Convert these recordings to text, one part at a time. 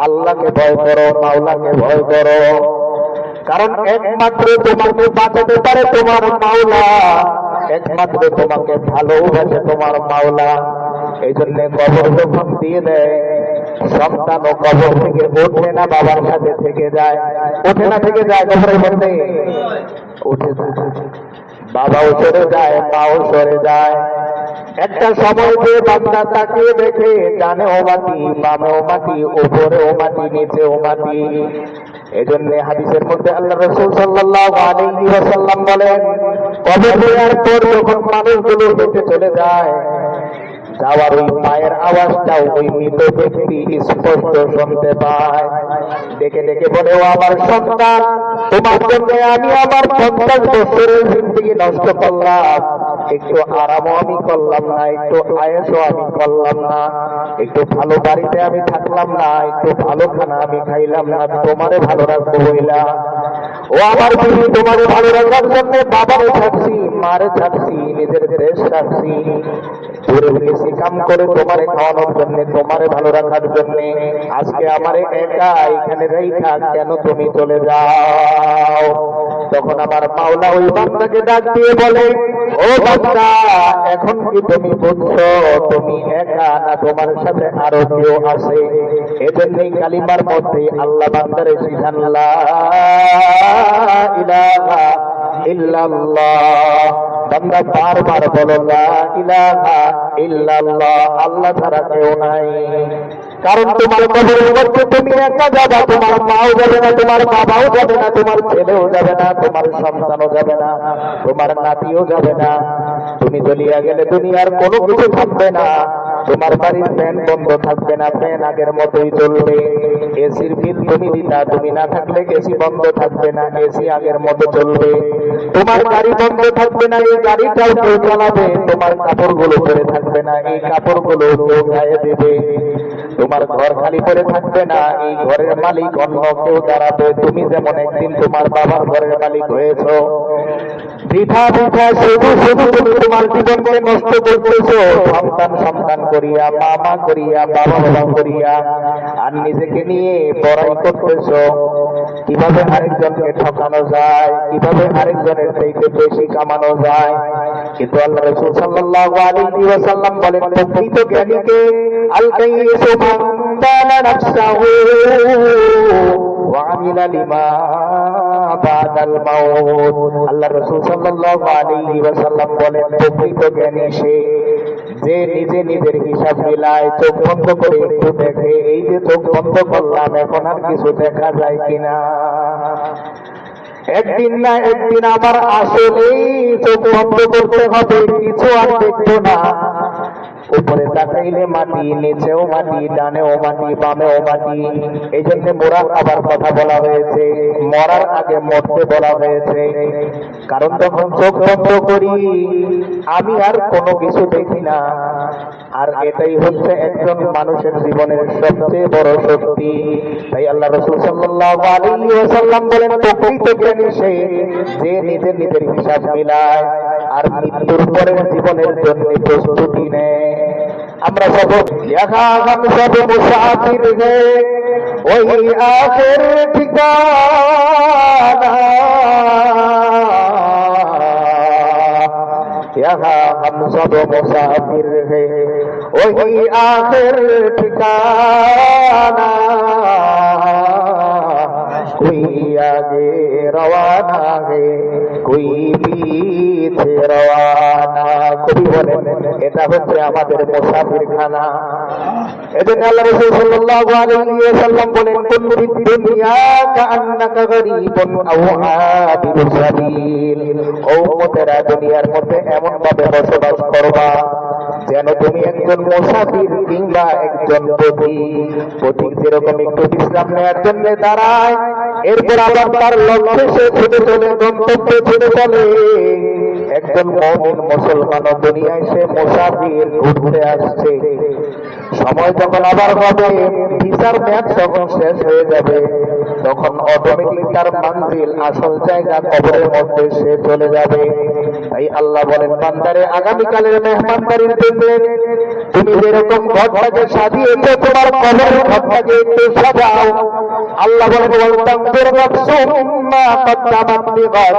আল্লাহকে ভয় করো, মাওলাকে ভয় করো। কারণ একমাত্র তোমাকে বাঁচাতে পারে তোমার মাওলা, একমাত্র তোমাকে ভালোবাসে তোমার মাওলা। এই জন্য কবর যখন দিয়ে দেয়, সন্তানও কবর থেকে ওঠে না, বাবার সাথে থেকে যায়। ওঠে না, থেকে যায় কবরের মধ্যে, উঠে যায়। বাবাও সরে যায়, মাও সরে যায়। একটা সময় যে বান্দা তাকিয়ে দেখে, ডানেও মাটি, বামেও মাটি, উপরেও মাটি, নিচেও মাটি। এজন্য হাদিসের মধ্যে আল্লাহ রাসূল সাল্লাল্লাহু আলাইহি ওয়াসাল্লাম বলেন, কবর দেওয়ার পর যখন মানুষগুলো হেঁটে চলে যায়, যাওয়ার ওই পায়ের আওয়াজটাও ওই মৃত ব্যক্তি স্পষ্ট শুনতে পায়। ডেকে ডেকে বলে, ও আমার সন্তান, তোমার জন্য আমি আমার 50 বছরের জিন্দেগি নষ্ট করলাম, একটু আরামও আমি করলাম না, একটু আয়েশও আমি করলাম না, একটু ভালো বাড়িতে আমি থাকলাম না, একটু ভালো খানা আমি খাইলাম না, তোমারে ভালো রাখবো বইলা। ও আমার বিবি, তোমারে ভালো রাখার জন্য বাবারে ছাড়ছি, মারে ছাড়ছি, নিজের দেশ ছাড়ছি, দূরে বেশি কাম করে তোমারে খাওয়ানোর জন্য, তোমারে ভালো রাখার জন্য। আজকে আমারে একা এখানে রেখা কেন তুমি চলে যাও? তখন আমার মাওলা ওই বান্দাকে ডাক দিয়ে বলে, ও বান্দা, এখন কি তুমি বুঝছো তুমি একা না, তোমার সাথে আরো কেউ আছে? এজন্যই কালিমার মধ্যে আল্লাহ বান্দারে শিখান, লা ইলাহা ইল্লাল্লাহ। বান্দা বারবার বলো, লা ইলাহা ইল্লাল্লাহ, আল্লাহ ছাড়া কেউ নাই। কারণ তোমার কবরের মধ্যে তুমি একা যাবা, তোমার মাও যাবে না, তোমার বাবাও যাবে না, তোমার ছেলেও যাবে না, তোমার সন্তানও যাবে না, তোমার নাতিও যাবে না। তুমি চলিয়া গেলে দুনিয়ার কোনো কিছু থাকবে না। তোমার বাড়ির ফ্যান বন্ধ থাকবে না, ফ্যান আগের মতোই চলবে। এসির বিল তুমি দিতা, তুমি না থাকলে এসি বন্ধ থাকবে না, এসি আগের মতো চলবে। তোমার গাড়ি বন্ধ থাকবে না, এই গাড়িটাও কেউ চালাবে। তোমার কাপড়গুলো পরে থাকবে না, এই কাপড়গুলো কেউ গায়ে দেবে। তোমার ঘর খালি পড়ে থাকবে না, এই ঘরের মালিক অন্য কেউ দাঁড়াবে। তুমি যেমন একদিন তোমার বাবার ঘরের মালিক হয়েছো, বৃথা বৃথা শুধু শুধু তুমি তোমার জীবনকে নষ্ট করতেছো, সন্তান সন্তান করিয়া, মামা করিয়া, বাবা বাবা করিয়া, আর নিজেকে নিয়ে বড়াই করতেছো। কিভাবে আরেকজনকে ঠকানো যায়, কিভাবে আরেকজনের থেকে বেশি কামানো যায়। কিন্তু আল্লাহ রাসূল সাল্লাল্লাহু আলাইহি ওয়াসাল্লাম বলেন, প্রকৃত জ্ঞানীকে আল কাইয়িসু মান দানা নাফসাহু ওয়া আমিলা লিমা বাদাল মাউত। আল্লাহ রাসূল সাল্লাল্লাহু আলাইহি ওয়াসাল্লাম বলেন, প্রকৃত জ্ঞানী সে যে নিজে নিজের হিসাব মিলায়, চোখ বন্ধ করে একটু দেখে, এই যে চোখ বন্ধ করলাম, এখন আর কিছু দেখা যায় কিনা। একদিন না একদিন আমার আসলেই চোখ বন্ধ করতে হবে, কিছু আর দেখবো না। উপরে তাকাইলে মাটি, নিচেও মাটি, ডানেও মাটি, বামেও মাটি। এই জন্য মোরার আবার কথা বলা হয়েছে, মরার আগে মরতে বলা হয়েছে। কারণ যখন চোখ বন্ধ করি, আমি আর কোনো কিছু দেখি না। আর এটাই হচ্ছে একজন মানুষের জীবনের সবচেয়ে বড় শক্তি। তাই আল্লাহ রাসূল সাল্লাল্লাহু আলাইহি ওয়াসাল্লাম বলেন, প্রকৃত জ্ঞানী সে যে নিজের নিজের হিসাব মিলায় আর মৃত্যুর পরের জীবনের জন্য প্রস্তুতি নেয়। আমরা সব हम सब मुसाफिर हैं, वही आखिर ठिकाना, यहाँ हम सब मुसाफिर हैं, वही आखिर ठिकाना, कोई आगे रवाना है, कोई पीछे रवाना। কবি বলেন, এটা হচ্ছে আমাদের মুসাফিরখানা। এজন্য আল্লাহ রাসূল সাল্লাল্লাহু আলাইহি ওয়াসাল্লাম বলেন, কুন ফিদ দুনিয়া কাআন্নাকা গরীবুন আও আবিরুস সাবিল। ও উম্মতেরা, দুনিয়ার মধ্যে এমন ভাবে বসবাস করবা যেন তুমি একজন মুসাফির কিংবা একজন পথিক যেরকম একটু বিশ্রাম নেওয়ার জন্য দাঁড়ায়, এরপর আবার তার লক্ষ্যে সে ছুটে চলে, গন্তব্যে ছুটে চলে। একজন মুমিন মুসলমান দুনিয়ায় সে মুসাফির, ঘুরতে আসছে। সময় যখন আবার হবে, ভিসার মেয়াদ যখন শেষ হয়ে যাবে, তখন অটোমেটিক তার মঞ্জিল আসল জায়গা কবরের মধ্যে সে চলে যাবে। তাই আল্লাহ বলেন বান্দারে আগামীকালের মেহমানদারির জন্য তুমি যেরকম ঘরটাকে সাজিয়েছো তোমার কবরের ঘরটাকে একটু সাজাও। আল্লাহ বলেন ওয়ালতানজুর নাফসুম মা কদ্দামাত লিগাদ,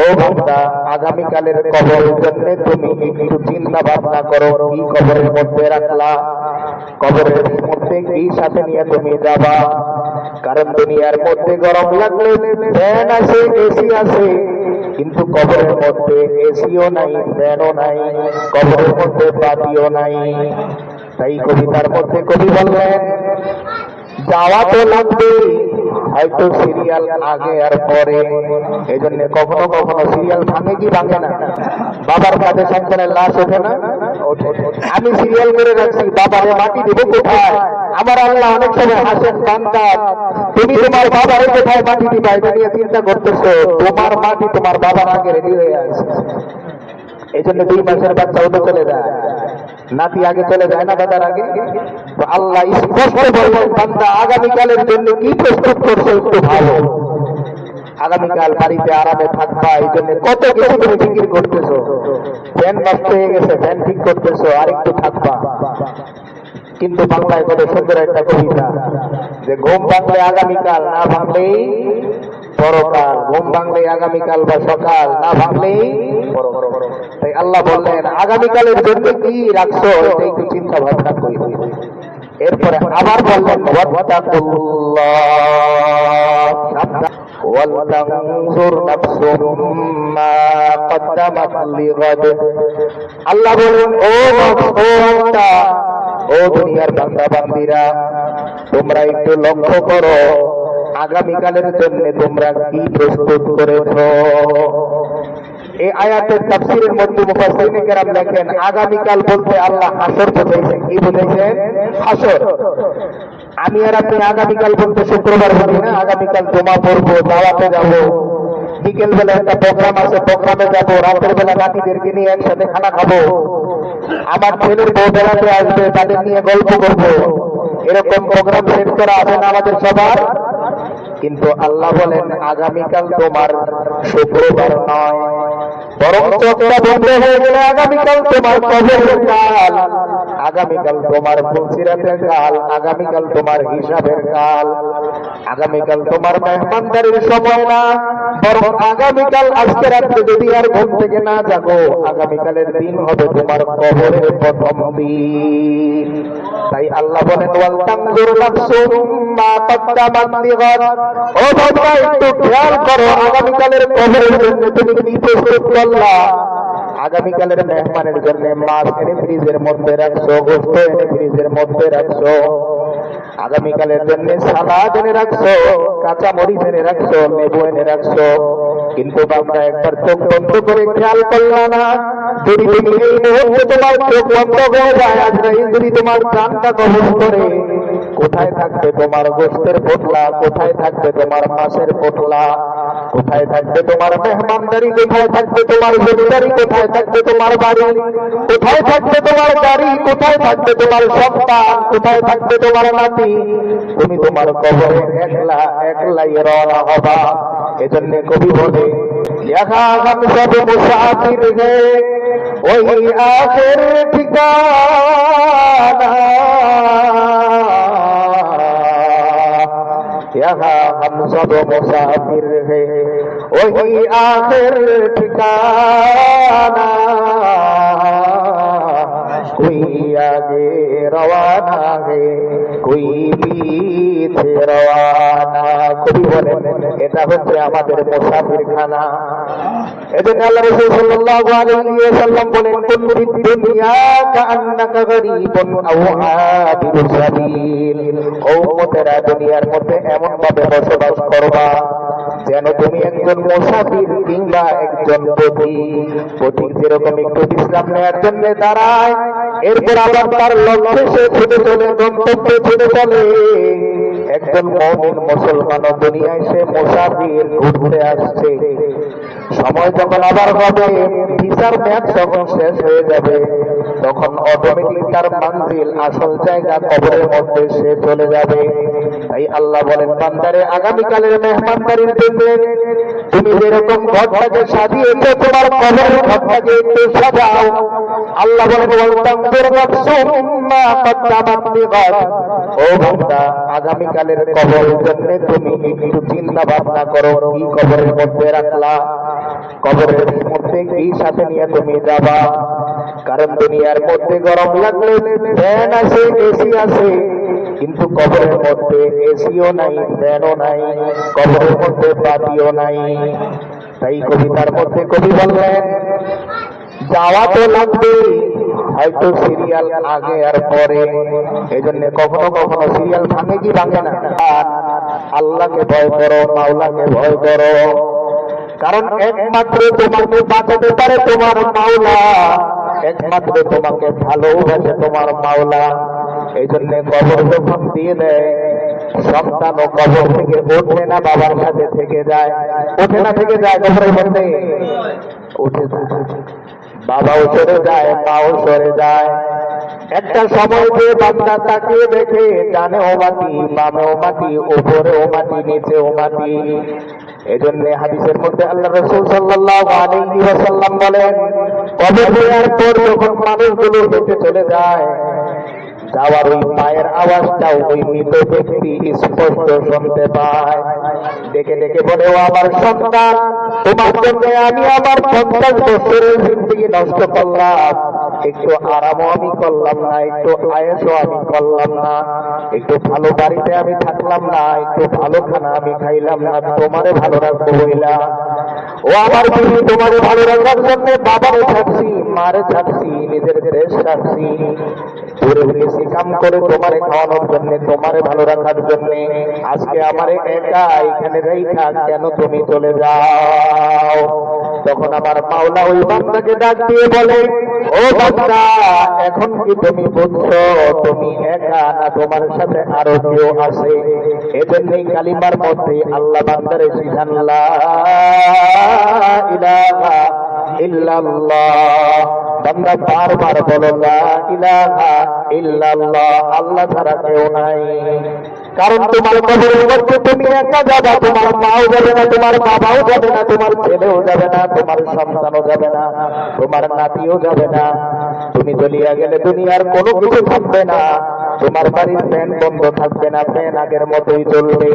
ও বান্দা আগামীকালের কবরের জন্য তুমি একটু চিন্তা ভাবনা করো কি কবরের মধ্যে রাখলা, কবরের মধ্যে কি সাথে নিয়ে তুমি যাবা। কারণ দুনিয়ার মধ্যে গরম লাগলে ফ্যান আছে এসি আছে, কিন্তু কবরের মধ্যে এসিও নাই ফ্যানও নাই, কবরের মধ্যে বাতিও নাই। তাই কবিতার মধ্যে কবি বললেন যাওয়া তো লাগবে, হয়তো সিরিয়াল আগে আর পরে। এই জন্য কখনো কখনো সিরিয়াল ভাঙে কি ভাঙে না? বাবার কাছে সন্তানের লাশ ওঠে না? আমি সিরিয়াল করে রাখছি, বাবারে মাটি দিব কোথায়? আমার আল্লাহ অনেক সময় হাসেন বান্দা তুমি তোমার বাবারে কোথায় মাটি দিবা এটা নিয়ে চিন্তা করতেছো, তোমার মাটি তোমার বাবার আগে রেডি হয়ে আছে। এই জন্য 2 মাসের বাচ্চা ওটা চলে যায়, নাতি আগে চলে যায় না দাদার আগে। তো আল্লাহ স্পষ্ট বললেন বান্দা আগামীকালের জন্য কি প্রস্তুত করছো একটু ভালো। আগামীকাল বাড়িতে আরামে থাকবা, এই জন্য কত কিছু তুমি ফিকির করতেছো। ফ্যান নষ্ট হয়ে গেছে, ফ্যান ঠিক করতেছো, আর একটু থাকবা। কিন্তু বাংলায় কত সুন্দর একটা কবিতা যে ঘুম ভাঙলে আগামীকাল, না ভাঙলেই পরকাল। ঘুম ভাঙলে আগামীকাল বা সকাল, না ভাঙলেই পরকাল। তাই আল্লাহ বললেন আগামীকালের জন্য কি রাখছো এটা একটু চিন্তা ভাবনা করি। এরপরে আবার বললেন ওয়ালতানজুর নাফসুম মা কদ্দামাত লিগাদ। আল্লাহ বলেন ও বান্দা, ও দুনিয়ার বান্দা বান্দীরা, তোমরা একটু লক্ষ্য করো আগামীকালের জন্য তোমরা কি প্রস্তুত করেছো। এই আয়াতের তাফসীরের মধ্যে মুফাসসিরিনে কেরাম লেখেন আগামীকাল বলতে আল্লাহ হাসর বোঝাইছেন। কি বোঝাইছেন? হাসর। আমি আর আপনি আগামীকাল বলতে শুক্রবার বলি না, আগামীকাল জমা পড়বো, দাওয়াতে যাবো, বিকেল বেলা একটা প্রোগ্রাম আছে প্রোগ্রামে যাবো, রাতের বেলা নাতিদেরকে নিয়ে একসাথে খানা খাবো, আমার ছেলের বউ বেড়াতে আসবে তাদের নিয়ে গল্প করবো, এরকম প্রোগ্রাম সেট করা আছে না আমাদের সবার। কিন্তু আল্লাহ বলেন আগামীকাল তোমার শুক্রবার নয়, বরং চোখটা বন্ধ হয়ে গেলে আগামীকাল তোমার কবরের কাল, আগামীকাল তোমার ফুলসিরাতের কাল, আগামীকাল তোমার হিসাবের কাল, আগামীকাল তোমার মেহমানদারির সময় না, বরং আগামীকাল আজকে রাত্রে যদি আর ঘুম থেকে না জাগো, আগামীকালের দিন হবে তোমার কবরের প্রথম দিন। তাই আল্লাহ বলেন ওয়ালতানজুর নাফসুম মা কদ্দামাত লিগাদ, ও বান্দা একটু খেয়াল করো আগামীকালের কবরের জন্য তুমি কি প্রস্তুত করলা। আগামীকালের মেহমানের জন্য মাছ এনে ফ্রিজের মধ্যে রাখছো, গোশত এনে ফ্রিজের মধ্যে রাখছো, আগামীকালের জন্য সালাদ এনে রাখছো, কাঁচা মরিচ এনে রাখছো, লেবু এনে রাখছো, কিন্তু বান্দা একবার চোখ বন্ধ করে খেয়াল করলা না। যদি তুমি এই মুহূর্তে তোমার চোখ বন্ধ হয়ে যায়, আজরাইল যদি তোমার প্রাণটা কবজ করে, কোথায় থাকবে তোমার গোশতের পোটলা, কোথায় থাকবে তোমার মাছের পোটলা, কোথায় থাকবে তোমার মেহমানদারি, কোথায় থাকবে তোমার জমিদারি, কোথায় থাকবে তোমার বাড়ি, কোথায় থাকবে তোমার গাড়ি, কোথায় থাকবে তোমার সন্তান, কোথায় থাকবে তোমার নাতি। তুমি তোমার কবরে একলা একলাই রওনা হবা। এজন্য কবি বলে यहाँ हम सब मुसाफिर हैं वही आखिर ठिकाना, यहाँ हम सब मुसाफिर हैं वही आखिर ठिकाना, कोई आगे रवाना है कोई पीछे रवाना। কবি বলেন এটা হচ্ছে আমাদের মুসাফির খানা। এজন্য আল্লাহ রাসূল সাল্লাল্লাহু আলাইহি ওয়াসাল্লাম বলেন কুন ফিদ দুনিয়া কাআন্নাকা গরীবুন আও আবিরুস সাবিল, ও উম্মতেরা দুনিয়ার মধ্যে এমন ভাবে বসবাস করবা যেন তুমি একজন মুসাফির কিংবা একজন পথিক যেরকম একটু বিশ্রাম নেওয়ার জন্য দাঁড়ায়, এরপর আবার তার লক্ষ্যে সে ছুটে চলে, গন্তব্যে ছুটে চলে, একজন মুমিন মুসলমান দুনিয়ায় সে মুসাফির ঘুরতে আসছে। সময় যখন আবার হবে, ভিসার মেয়াদ যখন শেষ হয়ে যাবে, তখন অটোমেটিক তার মঞ্জিল আসল জায়গা কবরের মধ্যে সে চলে যাবে। তাই আল্লাহ বলেন বান্দারে আগামীকালের মেহমানদারির জন্য তুমি যেরকম ঘরটাকে সাজিয়েছো তোমার কবরের ঘরটাকে একটু সাজাও। আল্লাহ বলেন ও বান্দা আগামীকালের কবরের জন্য তুমি একটু চিন্তা ভাবনা করো, কি কবরের মধ্যে রাখলা, কবরের মধ্যে কি সাথে নিয়ে তুমি যাবা। কারণ দুনিয়ার মধ্যে গরম লাগলে ফ্যান আছে, এসি আছে, কিন্তু কবরের মধ্যে এসিও নাই, ফ্যানও নাই, কবরের মধ্যে বাতিও নাই। তাই কবিতার মধ্যে কবি বললেন যাওয়া তো লাগবে, হয়তো সিরিয়াল আগে আর পরে। এই জন্য কখনো কখনো সিরিয়াল ভাঙে কি ভাঙে না। আল্লাহকে ভয় করো, মাওলাকে ভয় করো, কারণ একমাত্র তোমাকে বাঁচাতে পারে তোমার মাওলা, একমাত্র তোমাকে ভালোবাসে তোমার মাওলা। এই জন্য কবর যখন দিয়ে দেয় সন্তানও কবর থেকে ওঠে না, বাবার সাথে থেকে যায়, ওঠে না থেকে যায়, কবরের মধ্যে উঠে যায়, বাবাও সরে যায়, মাও সরে যায়। একটা সময় যে বান্দা তাকিয়ে দেখে ডানে ও মাটি, বামে ও মাটি, উপরে ও মাটি, নিচে ও মাটি। এজন্য হাদিসের মধ্যে আল্লাহ রাসূল সাল্লাল্লাহু আলাইহি ওয়াসাল্লাম বলেন কবর দেওয়ার পর যখন মানুষগুলো হেঁটে চলে যায়, যাওয়ার ওই পায়ের আওয়াজটাও ওই মৃত ব্যক্তি স্পষ্ট শুনতে পায়। ডেকে ডেকে বলে ও আমার সন্তান, তোমার জন্য আমি আমার 50 বছরের জিন্দেগি নষ্ট করলাম, একটু আরামও আমি করলাম না, একটু আয়েশও আমি করলাম না, একটু ভালো বাড়িতে আমি থাকলাম না, একটু ভালো খানা আমি খাইলাম না, তোমারে ভালো রাখবো বইলা। ও আমার বিবি, তোমারে ভালো রাখার জন্য বাবারে থাকছি, মারে থাকছি, নিজের দেশ থাকছি, ঘুরে গেছি কাম করে তোমারে খাওয়ানোর জন্য, তোমারে ভালো রাখার জন্য। আজকে আমারে একা এখানে রেখা কেন তুমি চলে যাও? তখন আমার মাওলা ওই বান্দাকে ডাক দিয়ে বলে ও বান্দা, এখন কি তুমি বুঝছো তুমি একা না, তোমার সাথে আরো কেউ আছে? এজন্যই কালিমার মধ্যে আল্লাহ বান্দারে শিখান লা ইলাহা ইল্লাল্লাহ। বান্দা বারবার বলো লা ইলাহা ইল্লাল্লাহ, আল্লাহ ছাড়া কেউ নাই। কারণ তোমার কবরের মধ্যে তুমি একা যাবা, তোমার মাও যাবে না, তোমার বাবাও যাবে না, তোমার ছেলেও যাবে না, তোমার সন্তানও যাবে না, তোমার নাতিও যাবে না। তুমি চলিয়া গেলে দুনিয়ার কোনো কিছু থাকবে না, তোমার বাড়ির ফ্যান বন্ধ থাকবে না, ফ্যান আগের মতোই চলবে।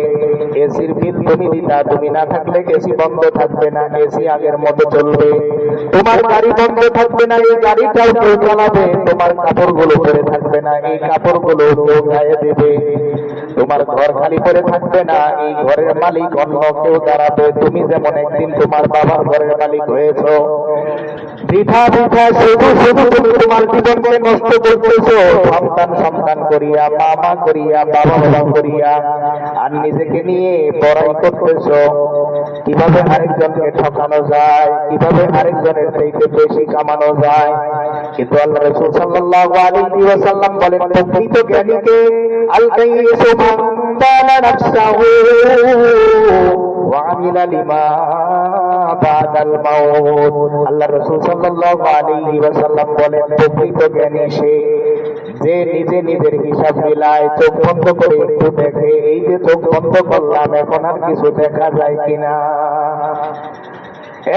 এসির বিল তুমি দিতা, তুমি না থাকলে এসি বন্ধ থাকবে না, এসি আগের মতো চলবে। তোমার গাড়ি বন্ধ থাকবে না, এই গাড়িটাও কেউ চালাবে। তোমার কাপড়গুলো পরে থাকবে না, এই কাপড়গুলো কেউ গায়ে দেবে। তোমার ঘর খালি পড়ে থাকবে না, এই ঘরের মালিক অন্য কেউ দাঁড়াবে। তুমি যেমন একদিন তোমার বাবার ঘরের মালিক হয়েছ, বৃথা বৃথা শুধু শুধু তুমি তোমার জীবনকে নষ্ট করতেছো, সন্তান সন্তান করিয়া, মা করিয়া, বাবা বাবা করিয়া, আর নিজেকে নিয়ে বড়াই করতেছো কিভাবে আরেকজনকে ঠকানো যায়, কিভাবে আরেকজনের চাইতে বেশি কামানো যায়। কিন্তু আল্লাহ রাসূল সাল্লাল্লাহু আলাইহি ওয়াসাল্লাম বলেন প্রকৃত জ্ঞানীকে আল কাইয়িসু মান দানা নাফসাহু ওয়া আমিলা লিমা বাদাল মাউত। আল্লাহ রাসূল সাল্লাল্লাহু আলাইহি ওয়াসাল্লাম বলেন প্রকৃত জ্ঞানী সে যে নিজে নিজের হিসাব মিলায়, চোখ বন্ধ করে একটু দেখে, এই যে চোখ বন্ধ করলাম এখন আর কিছু দেখা যায় কিনা,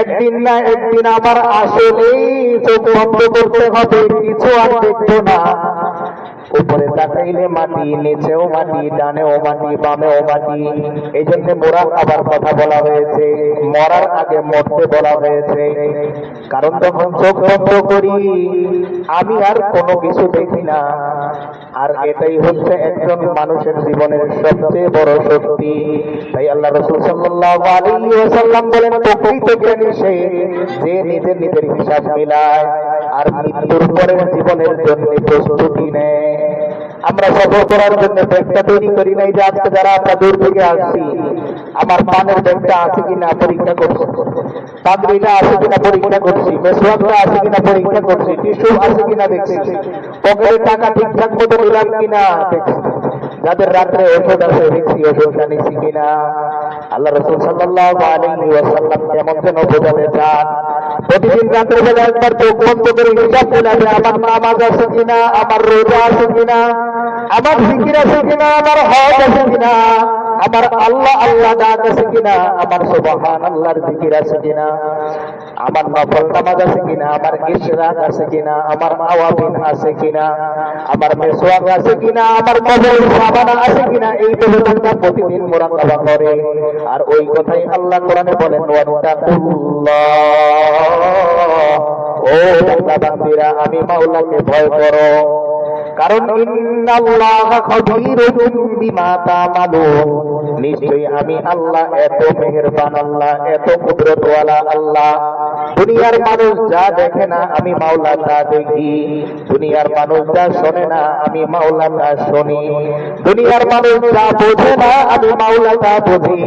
একদিন না একদিন আমার আসলেই চোখ বন্ধ করতে হবে, কিছু আর দেখবো না। উপরে তাকাইলে মাটি, নিচেও মাটি, ডানেও মাটি, বামেও মাটি। এই জন্য মোরা আবার কথা বলা হয়েছে, মরার আগে মরতে বলা হয়েছে। কারণ যখন চোখ বন্ধ করি আমি আর কোনো কিছু দেখি না, আর এটাই হচ্ছে একজন মানুষের জীবনের সবচেয়ে বড় শক্তি। তাই আল্লাহ রাসূল সাল্লাল্লাহু আলাইহি ওয়াসাল্লাম বলেন প্রকৃত জ্ঞানী সে যে নিজের নিজের হিসাব মিলায় আর মৃত্যুর পরের জীবনের জন্য প্রস্তুতি নেয়। আমরা সফর করার জন্য ব্যাগটা তৈরি করি নাই যে আজকে যারা আমরা দূর থেকে আসছি আমার পানের ব্যাগটা আছে কিনা পরীক্ষা করছি, পাগড়িটা আছে কিনা পরীক্ষা করছি, মেসওয়াকটা আছে কিনা পরীক্ষা করছি, টিস্যু আছে কিনা দেখছি, পকেটে টাকা ঠিকঠাক মতো নিলাম কিনা দেখছি, যাদের রাত্রে ওষুধ আছে দেখছি ওষুধটা নিচ্ছি কিনা। আল্লাহ রাসূল সাল্লাল্লাহু আলাইহি ওয়াসাল্লাম কেমন যেন বোঝাতে চান প্রতিদিন রাতের বেলা একবার চোখ বন্ধ করে হিসাব মিলাবে, আমার নামাজ আছে কিনা, আমার রোজা আছে কিনা, আমার জিকির আছে কিনা, আমার হজ আছে কিনা, আমার আল্লাহ আল্লাহ ডাক আছে কিনা, আমার সুবহান আল্লাহর জিকির আছে কিনা, আমার নফল নামাজ আছে কিনা, আমার ইশরাক আছে কিনা, আমার আওয়াবিন আছে কিনা, আমার মেসওয়াক আছে কিনা, আমার কবর সাবানা আছে কিনা। এই তো বান্দা প্রতিদিন মুরাকাবা করে। আর ওই কথাই আল্লাহ কোরআনে বলেন, ওয়াত্তাকুল্লাহ, ও বান্দা বান্দীরা আমি মাওলাকে ভয় করো, কারণ ইন্নাল্লাহা খাবীরুম বিমা তা'মালুন, নিশ্চয়ই আমি আল্লাহ এত মেহেরবান আল্লাহ, এত কুদরতওয়ালা আল্লাহ। দুনিয়ার মানুষ যা দেখে না আমি মাওলা তা দেখি, দুনিয়ার মানুষ যা শোনে না আমি মাওলা তা শুনি, দুনিয়ার মানুষ যা বোঝে না আমি মাওলা তা বুঝি।